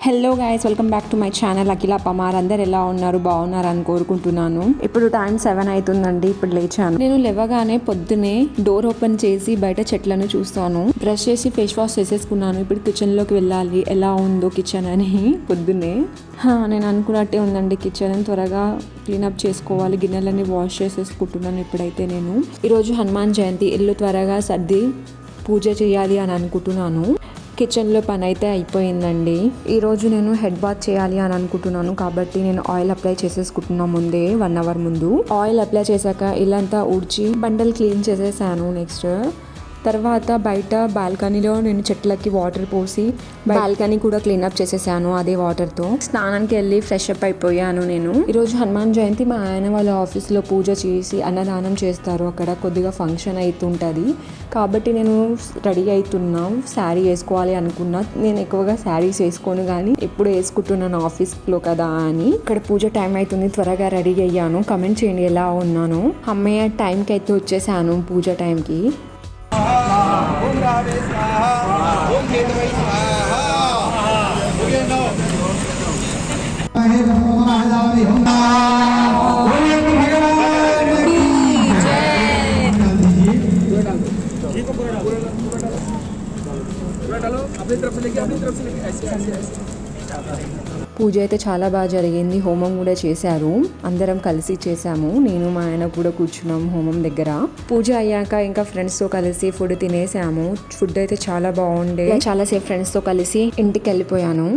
Hello guys, welcome back to my channel Akhila Pamar. అందరు ఎలా ఉన్నారు? బాగున్నారని కోరుకుంటున్నాను. ఇప్పుడు టైం 7 అవుతుందండి. ఇప్పుడు లేచాను. నేను లేవగానే పొద్దునే డోర్ ఓపెన్ చేసి బయట చెట్లను చూస్తాను. బ్రష్ చేసి ఫేస్ వాష్ చేసేసుకున్నాను. ఇప్పుడు కిచెన్ లోకి వెళ్ళాలి. ఎలా ఉందో కిచెన్ అని పొద్దున్నే నేను అనుకున్నట్టే ఉందండి. కిచెన్ త్వరగా క్లీనప్ చేసుకోవాలి. గిన్నెలన్నీ వాష్ చేసేసుకుంటున్నాను. ఇప్పుడైతే నేను ఈరోజు హనుమాన్ జయంతి, ఇల్లు త్వరగా సర్ది పూజ చేయాలి అని అనుకుంటున్నాను. కిచెన్లో పని అయితే అయిపోయిందండి. ఈరోజు నేను హెడ్ బాత్ చేయాలి అని అనుకుంటున్నాను. కాబట్టి నేను ఆయిల్ అప్లై చేసేసుకుంటున్నా ముందే 1 అవర్ ముందు. ఆయిల్ అప్లై చేశాక ఇల్లంతా ఊడ్చి బండలు క్లీన్ చేసేసాను. నెక్స్ట్ తర్వాత బయట బాల్కనీలో నేను చెట్లకి వాటర్ పోసి బాల్కనీ కూడా క్లీనప్ చేసేసాను అదే వాటర్తో. స్నానానికి వెళ్ళి ఫ్రెష్ అప్ అయిపోయాను. నేను ఈరోజు హనుమాన్ జయంతి మా ఆయన వాళ్ళ ఆఫీస్లో పూజ చేసి అన్నదానం చేస్తారు. అక్కడ కొద్దిగా ఫంక్షన్ అవుతుంటుంది కాబట్టి నేను రెడీ అవుతున్నా. శారీ వేసుకోవాలి అనుకున్నా. నేను ఎక్కువగా శారీస్ వేసుకోను కానీ ఎప్పుడు వేసుకుంటున్నాను ఆఫీస్లో కదా అని. ఇక్కడ పూజ టైం అవుతుంది, త్వరగా రెడీ అయ్యాను. కమెంట్ చేయండి ఎలా ఉన్నాను. అమ్మయ్య టైంకి అయితే వచ్చేసాను పూజ టైంకి. ఓం రావే స్వాహా ఓం కేతవై స్వాహా ఓం పూజ అయితే చాలా బాగా జరిగింది. హోమం కూడా చేశారు. అందరం కలిసి చేసాము. నేను మా ఆయన కూడా కూర్చున్నాము హోమం దగ్గర. పూజ అయ్యాక ఇంకా ఫ్రెండ్స్తో కలిసి ఫుడ్ తినేసాము. ఫుడ్ అయితే చాలా బాగుండే. చాలాసేపు ఫ్రెండ్స్తో కలిసి ఇంటికి వెళ్ళిపోయాను.